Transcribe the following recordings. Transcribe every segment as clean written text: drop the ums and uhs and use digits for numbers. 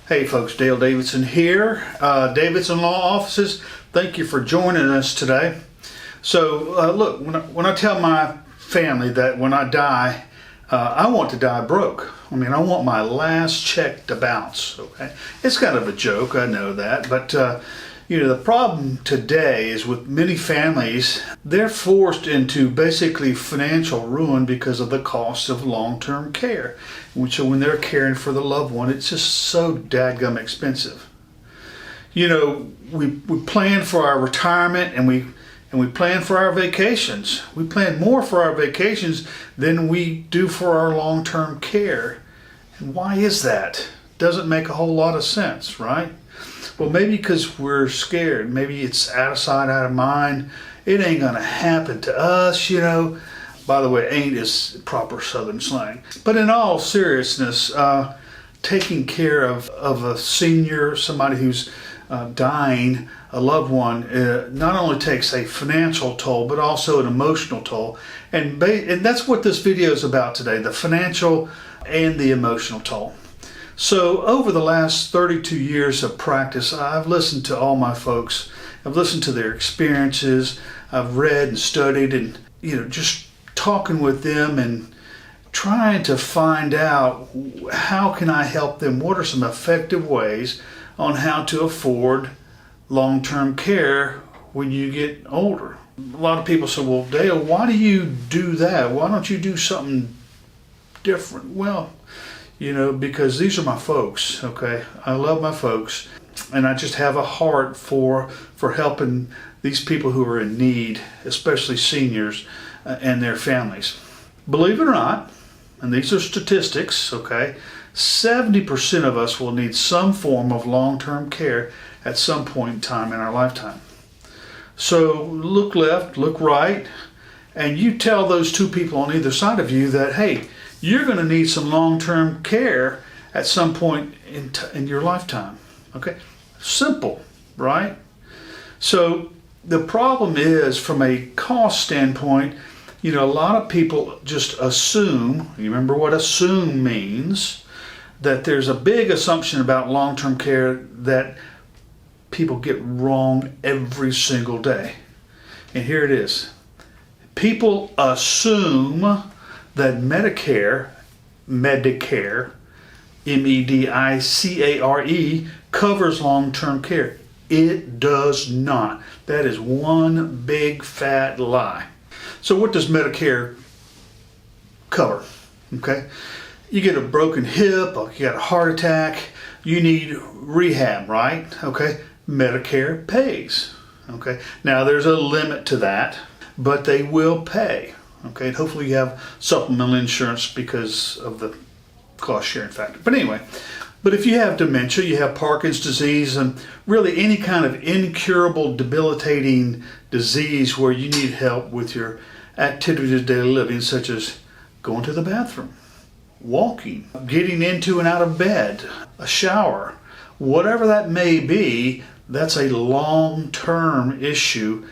Hey folks, Dale Davidson here, Davidson Law Offices. Thank you for joining us today. So look, when I tell my family that when I die, I want to die broke. I mean, I want my last check to bounce, okay? It's kind of a joke, I know that, but the problem today is with many families, they're forced into basically financial ruin because of the cost of long-term care. So when they're caring for the loved one, it's just so dadgum expensive. We plan for our retirement and we plan for our vacations. We plan more for our vacations than we do for our long-term care. And why is that? Doesn't make a whole lot of sense, right? Well, maybe because we're scared. Maybe it's out of sight, out of mind. It ain't gonna happen to us, By the way, ain't is proper Southern slang. But in all seriousness, taking care of a senior, somebody who's dying, a loved one, not only takes a financial toll, but also an emotional toll. And that's what this video is about today, the financial and the emotional toll. So over the last 32 years of practice, I've listened to all my folks. I've listened to their experiences. I've read and studied and, just talking with them and trying to find out how can I help them? What are some effective ways on how to afford long-term care when you get older? A lot of people say, well, Dale, why do you do that? Why don't you do something different? Well, because these are my folks, okay? I love my folks, and I just have a heart for helping these people who are in need, especially seniors and their families. Believe it or not, and these are statistics, okay, 70% of us will need some form of long-term care at some point in time in our lifetime. So look left, look right, and you tell those two people on either side of you that, hey, you're going to need some long-term care at some point in your lifetime. Okay? Simple, right? So the problem is, from a cost standpoint, a lot of people just assume, you remember what assume means, that there's a big assumption about long-term care that people get wrong every single day. And here it is. People assume that Medicare, M-E-D-I-C-A-R-E, covers long-term care. It does not. That is one big fat lie. So what does Medicare cover? Okay, you get a broken hip, or you got a heart attack, you need rehab, right? Okay, Medicare pays. Okay, now there's a limit to that, but they will pay. Okay, and hopefully you have supplemental insurance because of the cost sharing factor. But anyway, if you have dementia, you have Parkinson's disease, and really any kind of incurable, debilitating disease where you need help with your activities of daily living, such as going to the bathroom, walking, getting into and out of bed, a shower, whatever that may be, that's a long-term issue,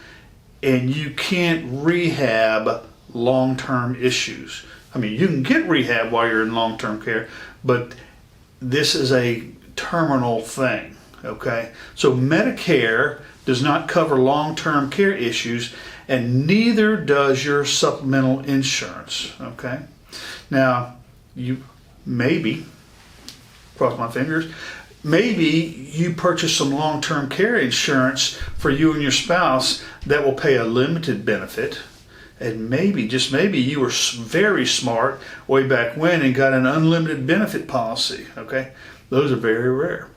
and you can't rehab long-term issues. I mean, you can get rehab while you're in long-term care, but this is a terminal thing, okay? So Medicare does not cover long-term care issues, and neither does your supplemental insurance, okay? Now, you maybe, cross my fingers, maybe you purchase some long-term care insurance for you and your spouse that will pay a limited benefit. And maybe, just maybe, you were very smart way back when and got an unlimited benefit policy, okay? Those are very rare.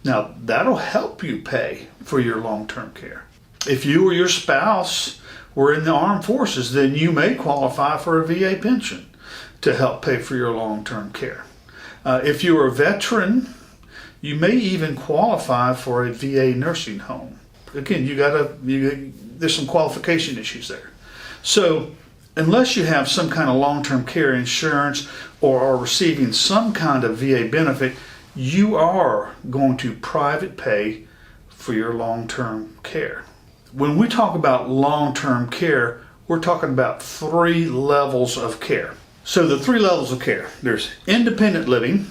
Now, that'll help you pay for your long-term care. If you or your spouse were in the armed forces, then you may qualify for a VA pension to help pay for your long-term care. If you're a veteran, you may even qualify for a VA nursing home. Again, there's some qualification issues there. So unless you have some kind of long-term care insurance or are receiving some kind of VA benefit, you are going to private pay for your long-term care. When we talk about long-term care, we're talking about 3 levels of care. So the 3 levels of care, there's independent living,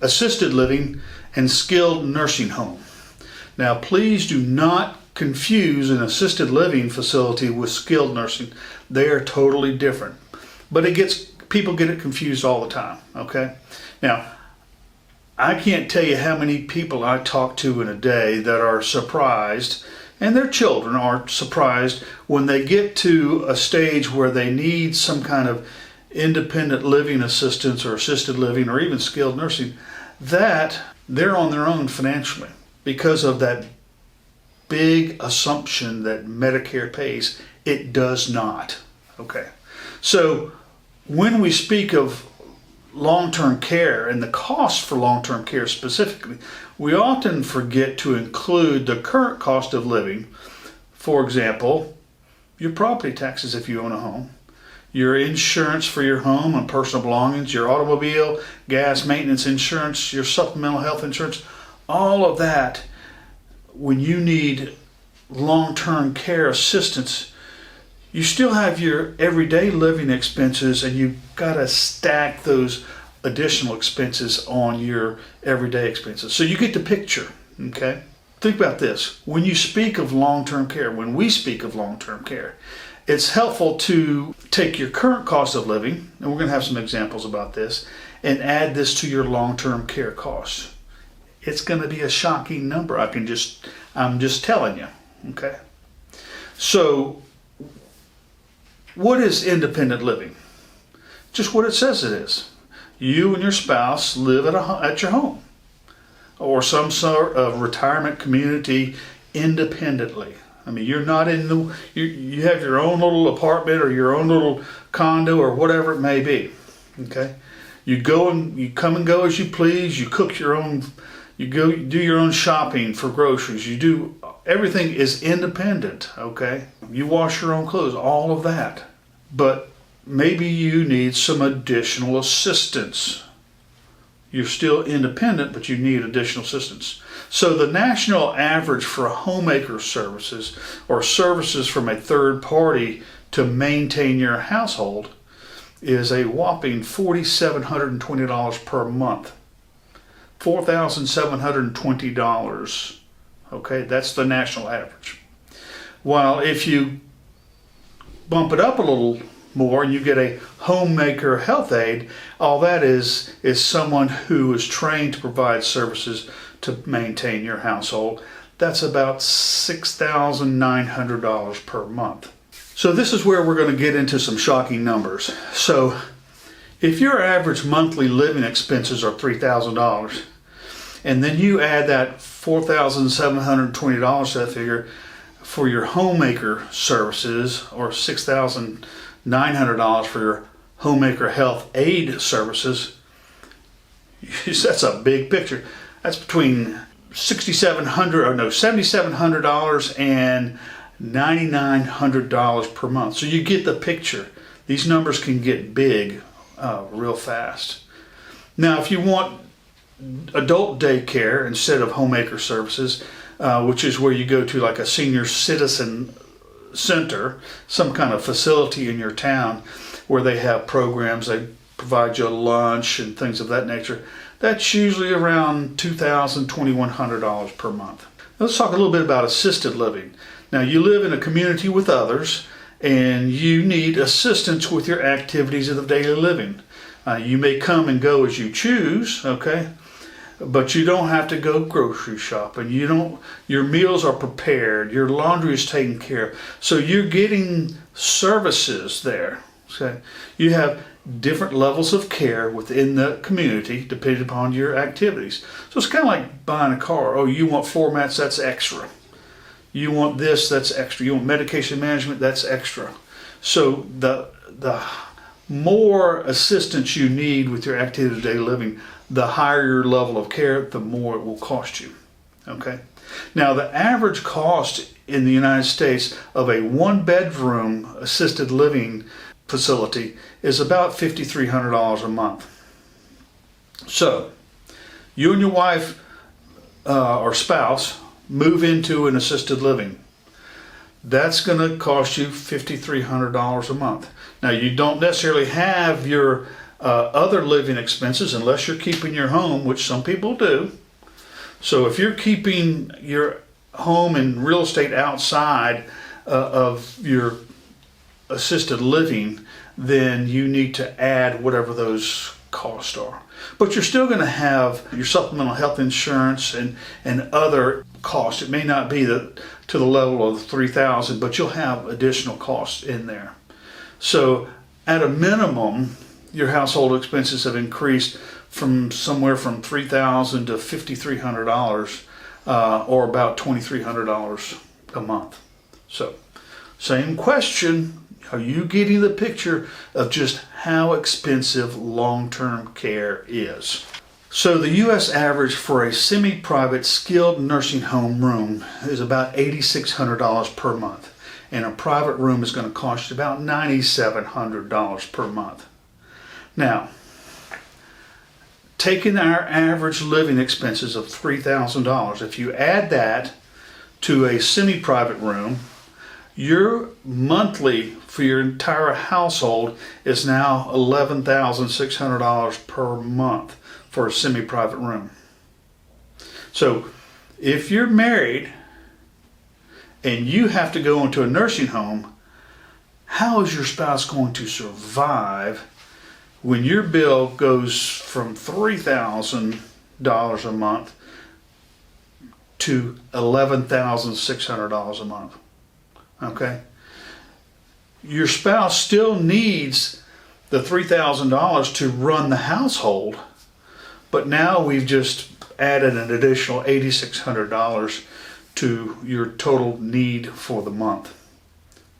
assisted living, and skilled nursing home. Now, please do not confuse an assisted living facility with skilled nursing. They are totally different. But people get it confused all the time, okay? Now, I can't tell you how many people I talk to in a day that are surprised, and their children are surprised when they get to a stage where they need some kind of independent living assistance or assisted living or even skilled nursing, that they're on their own financially because of that big assumption that Medicare pays. It does not. Okay. So when we speak of long-term care and the cost for long-term care specifically, we often forget to include the current cost of living. For example, your property taxes if you own a home, your insurance for your home and personal belongings, your automobile, gas, maintenance insurance, your supplemental health insurance, all of that. When you need long-term care assistance, you still have your everyday living expenses, and you've got to stack those additional expenses on your everyday expenses. So you get the picture, okay? Think about this. When you speak of long-term care, when we speak of long-term care, it's helpful to take your current cost of living, and we're going to have some examples about this, and add this to your long-term care costs. It's going to be a shocking number. I'm just telling you, okay? So what is independent living? Just what it says it is. You and your spouse live at your home or some sort of retirement community independently. I mean, you're not you have your own little apartment or your own little condo or whatever it may be, okay? You come and go as you please. You cook your own, you do your own shopping for groceries. Everything is independent, okay? You wash your own clothes, all of that. But maybe you need some additional assistance. You're still independent, but you need additional assistance. So the national average for homemaker services or services from a third party to maintain your household is a whopping $4,720 per month. $4,720. Okay, that's the national average. While if you bump it up a little more and you get a homemaker health aide, all that is someone who is trained to provide services to maintain your household. That's about $6,900 per month. So this is where we're going to get into some shocking numbers. So if your average monthly living expenses are $3,000, and then you add that $4,720 to that figure for your homemaker services, or $6,900 for your homemaker health aid services, that's a big picture. That's between $7,700 and $9,900 per month. So you get the picture. These numbers can get big real fast. Now, if you want adult daycare instead of homemaker services, which is where you go to like a senior citizen center, some kind of facility in your town where they have programs, they provide you a lunch and things of that nature, that's usually around $2,000, $2,100 per month. Let's talk a little bit about assisted living. Now, you live in a community with others and you need assistance with your activities of daily living. You may come and go as you choose, okay? But you don't have to go grocery shopping. Your meals are prepared. Your laundry is taken care of. So you're getting services there. Okay? You have different levels of care within the community depending upon your activities. So it's kind of like buying a car. Oh, you want floor mats, that's extra. You want this, that's extra. You want medication management, that's extra. So the more assistance you need with your activity of daily living, the higher your level of care, the more it will cost you. Okay? Now, the average cost in the United States of a one-bedroom assisted living facility is about $5,300 a month. So, you and your wife or spouse move into an assisted living. That's going to cost you $5,300 a month. Now, you don't necessarily have your other living expenses unless you're keeping your home, which some people do. So if you're keeping your home and real estate outside of your assisted living, then you need to add whatever those costs are. But you're still going to have your supplemental health insurance and other costs. It may not be to the level of $3,000, but you'll have additional costs in there. So at a minimum, your household expenses have increased from somewhere from $3,000 to $5,300, or about $2,300 a month. So, same question. Are you getting the picture of just how expensive long-term care is? So the U.S. average for a semi-private skilled nursing home room is about $8,600 per month. And a private room is going to cost you about $9,700 per month. Now, taking our average living expenses of $3,000, if you add that to a semi-private room, your monthly for your entire household is now $11,600 per month for a semi-private room. So if you're married and you have to go into a nursing home, how is your spouse going to survive when your bill goes from $3,000 a month to $11,600 a month? Okay? Your spouse still needs the $3,000 to run the household, but now we've just added an additional $8,600 to your total need for the month.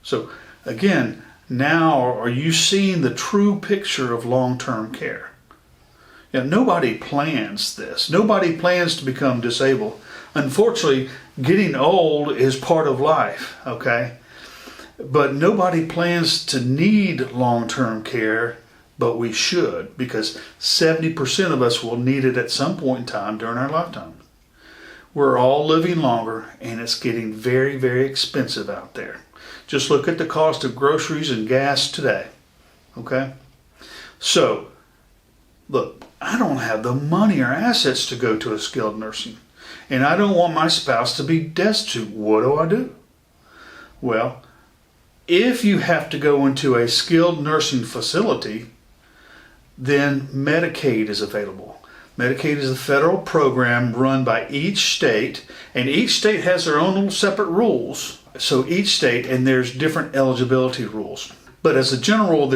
So again, now are you seeing the true picture of long-term care? Now, nobody plans this. Nobody plans to become disabled. Unfortunately, getting old is part of life, okay? But nobody plans to need long-term care, but we should, because 70% of us will need it at some point in time during our lifetime. We're all living longer, and it's getting very, very expensive out there. Just look at the cost of groceries and gas today, okay? So, look, I don't have the money or assets to go to a skilled nursing, and I don't want my spouse to be destitute. What do? Well, if you have to go into a skilled nursing facility, then Medicaid is available. Medicaid is a federal program run by each state, and each state has their own little separate rules. So each state, and there's different eligibility rules. But as a general rule,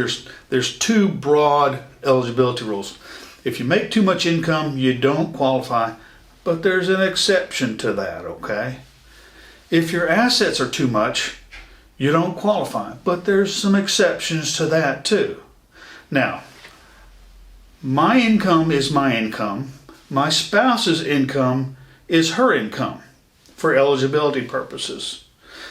there's two broad eligibility rules. If you make too much income, you don't qualify, but there's an exception to that, okay? If your assets are too much, you don't qualify, but there's some exceptions to that too. Now, my income is my income. My spouse's income is her income for eligibility purposes.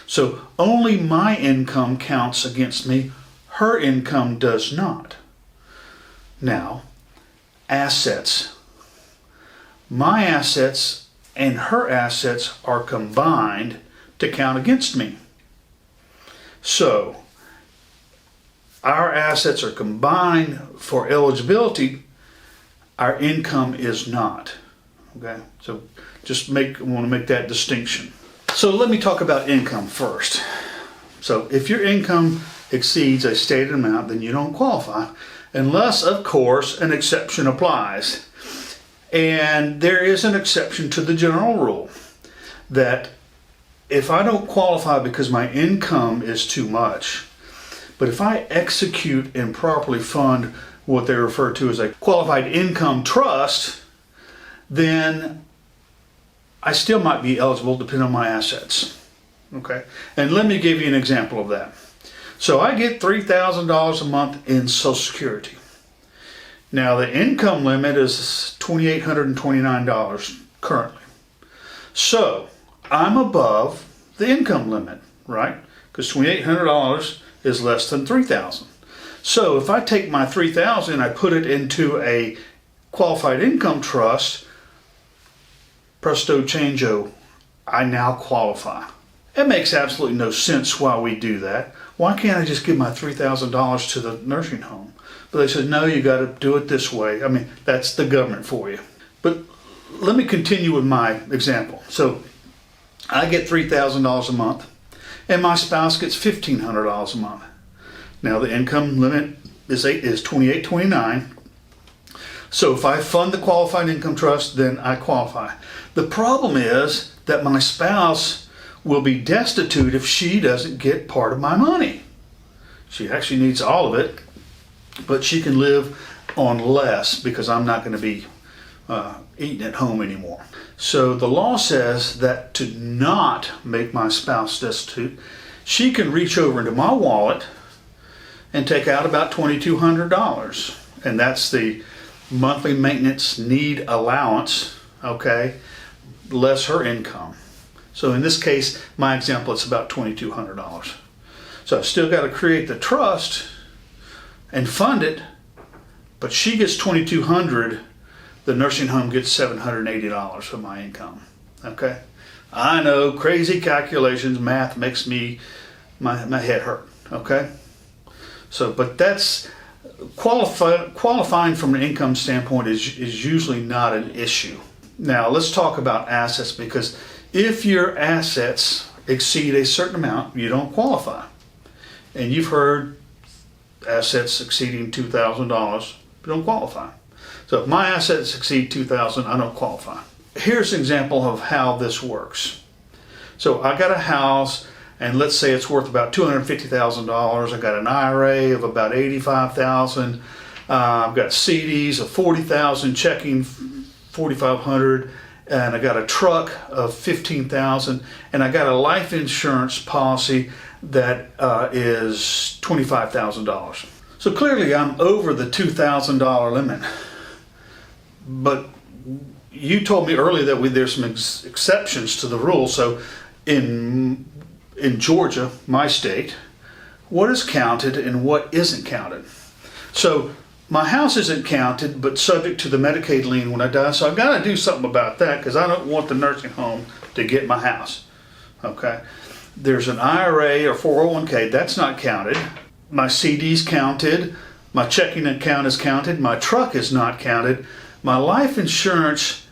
So only my income counts against me. Her income does not. Now, assets. My assets and her assets are combined to count against me. So, our assets are combined for eligibility. Our income is not. Okay? So, want to make that distinction. So, let me talk about income first. So, if your income exceeds a stated amount, then you don't qualify, unless, of course, an exception applies. And there is an exception to the general rule that if I don't qualify because my income is too much, but if I execute and properly fund what they refer to as a qualified income trust, then I still might be eligible depending on my assets. Okay? And let me give you an example of that. So I get $3,000 a month in Social Security. Now the income limit is $2,829 currently. So I'm above the income limit, right? Because $2,800 is less than $3,000. So if I take my $3,000 and I put it into a qualified income trust, presto changeo, I now qualify. It makes absolutely no sense why we do that. Why can't I just give my $3,000 to the nursing home? But they said, no, you got to do it this way. I mean, that's the government for you. But let me continue with my example. So I get $3,000 a month, and my spouse gets $1,500 a month. Now the income limit is $2,829. So if I fund the qualified income trust, then I qualify. The problem is that my spouse will be destitute if she doesn't get part of my money. She actually needs all of it, but she can live on less because I'm not going to be eating at home anymore. So the law says that to not make my spouse destitute, she can reach over into my wallet and take out about $2,200. And that's the monthly maintenance need allowance, okay, less her income. So in this case, my example, it's about $2,200. So I've still got to create the trust and fund it, but she gets $2,200. The nursing home gets $780 of my income. Okay, I know, crazy calculations, math makes my head hurt. Okay, so but that's qualifying from an income standpoint is usually not an issue. Now let's talk about assets, because if your assets exceed a certain amount, you don't qualify. And you've heard assets exceeding $2,000, you don't qualify. So if my assets exceed $2,000, I don't qualify. Here's an example of how this works. So I got a house, and let's say it's worth about $250,000. I got an IRA of about $85,000. I've got CDs of $40,000, checking $4,500, and I got a truck of $15,000, and I got a life insurance policy that is $25,000. So clearly I'm over the $2,000 limit. But you told me earlier that there's some exceptions to the rule. So in Georgia, my state, what is counted and what isn't counted? So my house isn't counted, but subject to the Medicaid lien when I die. So I've got to do something about that, because I don't want the nursing home to get my house. Okay. There's an IRA or 401k, that's not counted. My CD's counted. My checking account is counted. My truck is not counted. My life insurance,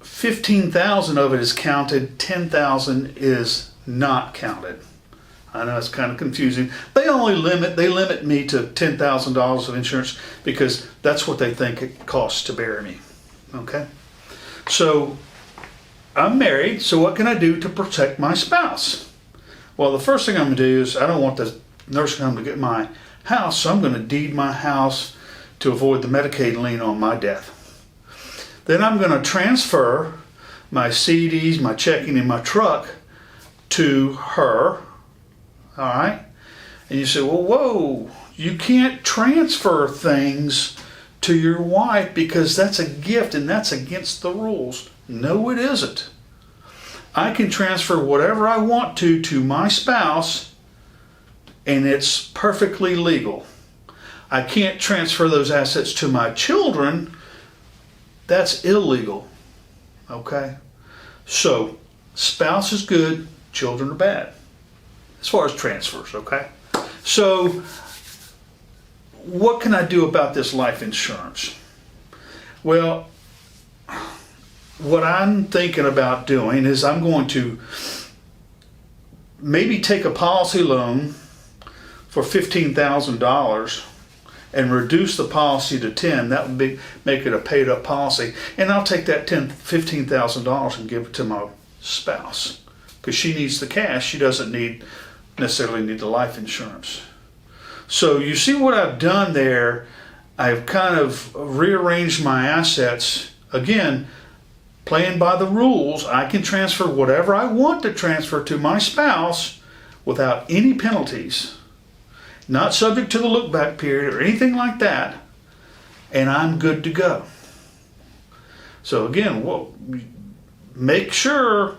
$15,000 of it is counted. $10,000 is not counted. I know it's kind of confusing. They limit me to $10,000 of insurance because that's what they think it costs to bury me. Okay? So I'm married, so what can I do to protect my spouse? Well, the first thing I'm going to do is I don't want the nursing home to get my house, so I'm going to deed my house to avoid the Medicaid lien on my death. Then I'm going to transfer my CDs, my checking, and my truck to her. All right? And you say, well, whoa, you can't transfer things to your wife because that's a gift and that's against the rules. No, it isn't. I can transfer whatever I want to my spouse, and it's perfectly legal. I can't transfer those assets to my children. That's illegal. Okay? So, spouse is good, children are bad. As far as transfers, okay? So, what can I do about this life insurance? Well, what I'm thinking about doing is I'm going to maybe take a policy loan for $15,000 and reduce the policy to $10,000. That would make it a paid up policy. And I'll take that $15,000 and give it to my spouse because she needs the cash. She doesn't necessarily need the life insurance. So you see what I've done there? I've kind of rearranged my assets. Again, playing by the rules, I can transfer whatever I want to transfer to my spouse without any penalties. Not subject to the look back period or anything like that. And I'm good to go. So again, make sure,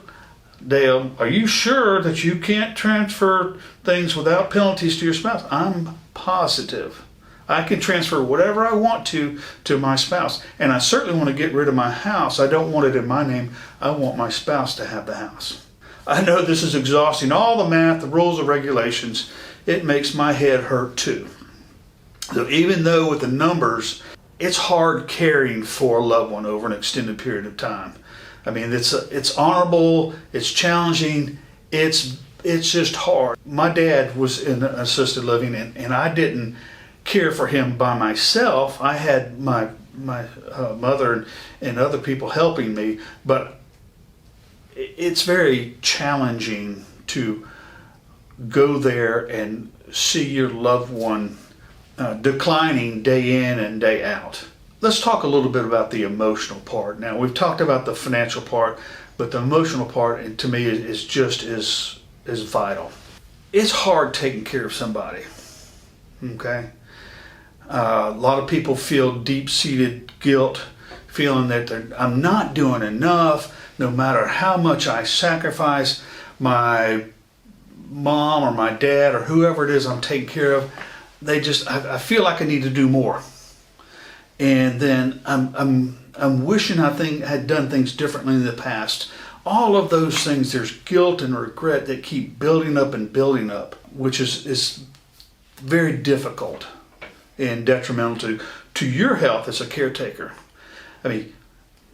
Dale, are you sure that you can't transfer things without penalties to your spouse? I'm positive. I can transfer whatever I want to my spouse. And I certainly want to get rid of my house. I don't want it in my name. I want my spouse to have the house. I know this is exhausting. All the math, the rules, the regulations, it makes my head hurt too. So even though with the numbers, it's hard caring for a loved one over an extended period of time. I mean, it's honorable, it's challenging, it's just hard. My dad was in assisted living, and I didn't care for him by myself. I had my mother and other people helping me, but it's very challenging to go there and see your loved one declining day in and day out. Let's talk a little bit about the emotional part. Now, we've talked about the financial part, but the emotional part, to me, is just as vital. It's hard taking care of somebody, okay? A lot of people feel deep-seated guilt, feeling that I'm not doing enough, no matter how much I sacrifice. My mom or my dad or whoever it is I'm taking care of, I feel like I need to do more. And then I'm wishing I had done things differently in the past. All of those things, there's guilt and regret that keep building up and building up, which is very difficult and detrimental to your health as a caretaker. I mean,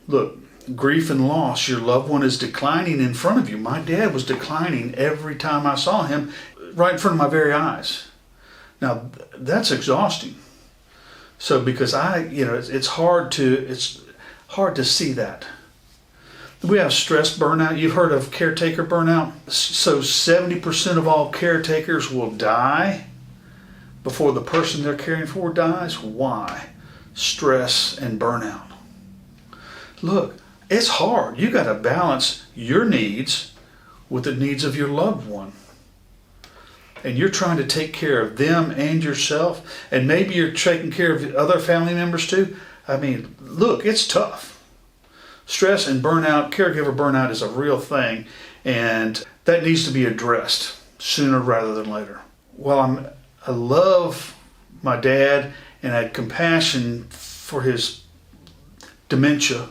look, grief and loss, your loved one is declining in front of you. My dad was declining every time I saw him, right in front of my very eyes. Now, that's exhausting. So because it's hard to see that. We have stress burnout. You've heard of caretaker burnout. So 70% of all caretakers will die before the person they're caring for dies. Why? Stress and burnout. Look, it's hard. You got to balance your needs with the needs of your loved one. And you're trying to take care of them and yourself, and maybe you're taking care of other family members too. I mean, look, it's tough. Stress and burnout, caregiver burnout, is a real thing, and that needs to be addressed sooner rather than later. Well, I love my dad, and I had compassion for his dementia,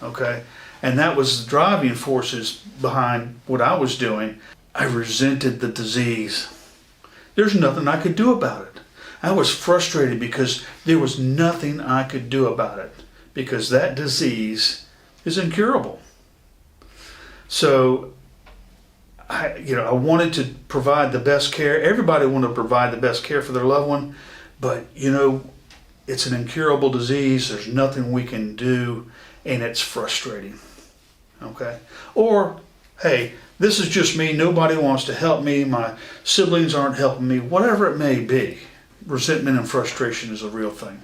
okay? And that was the driving forces behind what I was doing. I resented the disease. There's nothing I could do about it. I was frustrated because there was nothing I could do about it, because that disease is incurable. So I wanted to provide the best care. Everybody wanted to provide the best care for their loved one, but it's an incurable disease. There's nothing we can do, and it's frustrating. Okay? Or, hey, this is just me. Nobody wants to help me. My siblings aren't helping me. Whatever it may be, resentment and frustration is a real thing.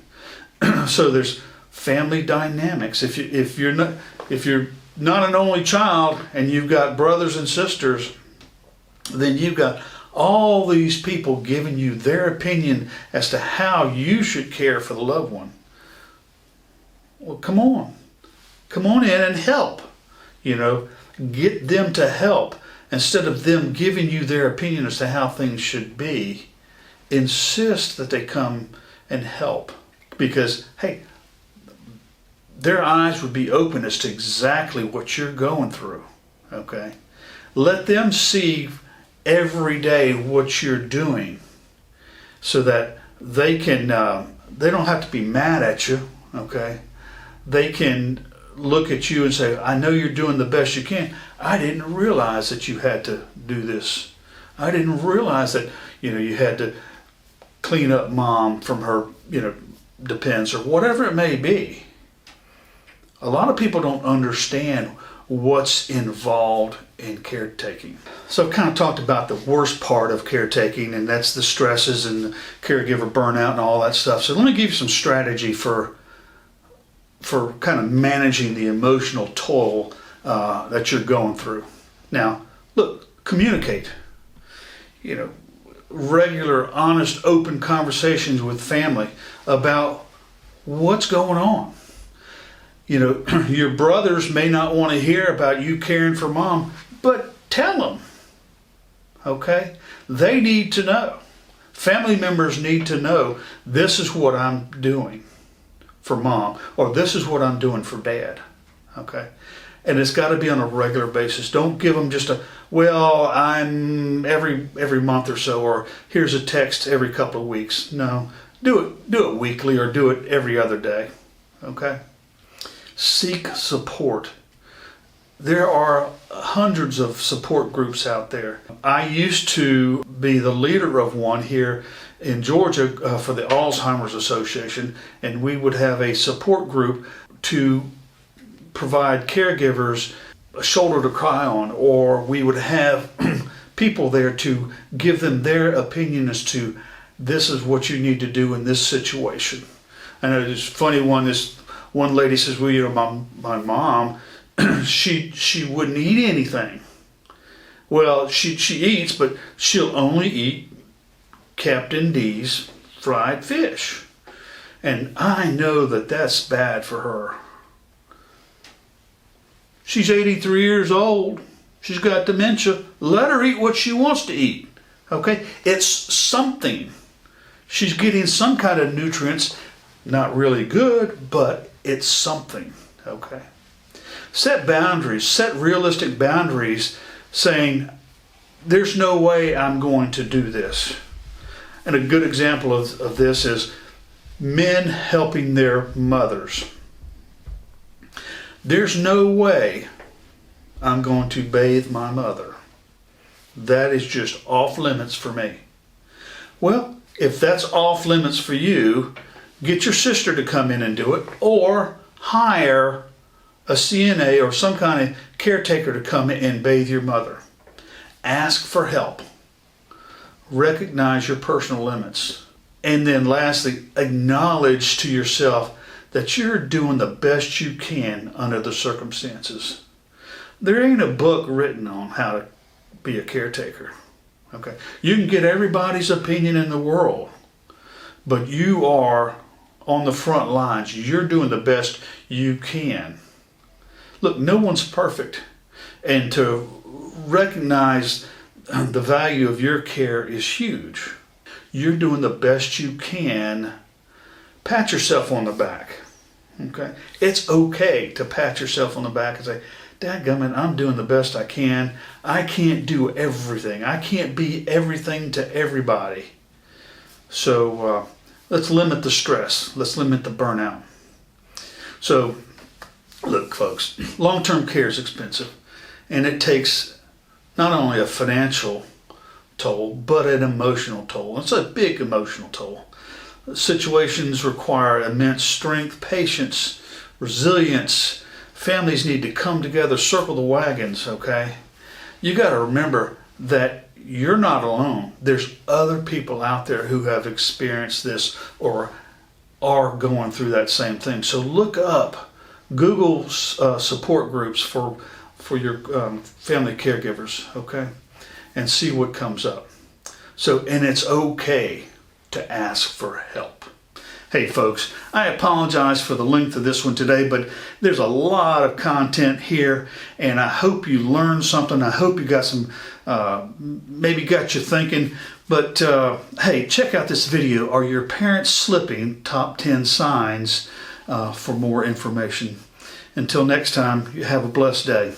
So there's family dynamics. If you're not an only child and you've got brothers and sisters, then you've got all these people giving you their opinion as to how you should care for the loved one. Well, come on in and help. Get them to help instead of them giving you their opinion as to how things should be. Insist that they come and help, because hey, their eyes would be open as to exactly what you're going through. Okay, let them see every day what you're doing, so that they can they don't have to be mad at you. Okay, they can look at you and say, I know you're doing the best you can. I didn't realize that you had to do this. I didn't realize that you had to clean up mom from her depends, or whatever it may be. A lot of people don't understand what's involved in caretaking. So I've kind of talked about the worst part of caretaking, and that's the stresses and the caregiver burnout and all that stuff. So let me give you some strategy for kind of managing the emotional toll that you're going through. Now, look, communicate. Regular, honest, open conversations with family about what's going on. Your brothers may not want to hear about you caring for mom, but tell them. Okay? They need to know. Family members need to know, this is what I'm doing for mom, or this is what I'm doing for dad. Okay? And it's got to be on a regular basis. Don't give them just I'm every month or so, or here's a text every couple of weeks. No, Do it weekly or do it every other day. Okay? Seek support. There are hundreds of support groups out there. I used to be the leader of one here in Georgia for the Alzheimer's Association, and we would have a support group to provide caregivers a shoulder to cry on, or we would have people there to give them their opinion as to this is what you need to do in this situation. I know this funny one. This one lady says, "Well, you know, my mom, she wouldn't eat anything." Well, she eats, but she'll only eat Captain D's fried fish, and I know that that's bad for her. She's 83 years old. She's got dementia. Let her eat what she wants to eat. Okay, it's something. She's getting some kind of nutrients, not really good, but it's something, okay? Set boundaries, set realistic boundaries, saying, there's no way I'm going to do this. And a good example of this is men helping their mothers. There's no way I'm going to bathe my mother. That is just off limits for me. Well, if that's off limits for you, get your sister to come in and do it, or hire a CNA or some kind of caretaker to come in and bathe your mother. Ask for help. Recognize your personal limits. And then lastly, acknowledge to yourself that you're doing the best you can under the circumstances. There ain't a book written on how to be a caretaker. Okay, you can get everybody's opinion in the world, but you are on the front lines. You're doing the best you can. Look, no one's perfect, and to recognize the value of your care is huge. You're doing the best you can. Pat yourself on the back. Okay, it's okay to pat yourself on the back and say, "Dadgummit, I'm doing the best I can. I can't do everything. I can't be everything to everybody." So let's limit the stress. Let's limit the burnout. So look, folks, long-term care is expensive, and it takes not only a financial toll, but an emotional toll. It's a big emotional toll. Situations require immense strength, patience, resilience. Families need to come together, circle the wagons, okay? You got to remember that you're not alone. There's other people out there who have experienced this or are going through that same thing. So look up, Google support groups for your family caregivers, okay? And see what comes up. So, and it's okay to ask for help. Hey folks, I apologize for the length of this one today, but there's a lot of content here, and I hope you learned something. I hope you got some, maybe got you thinking. But hey, check out this video, Are Your Parents Slipping? Top 10 Signs, for more information. Until next time, you have a blessed day.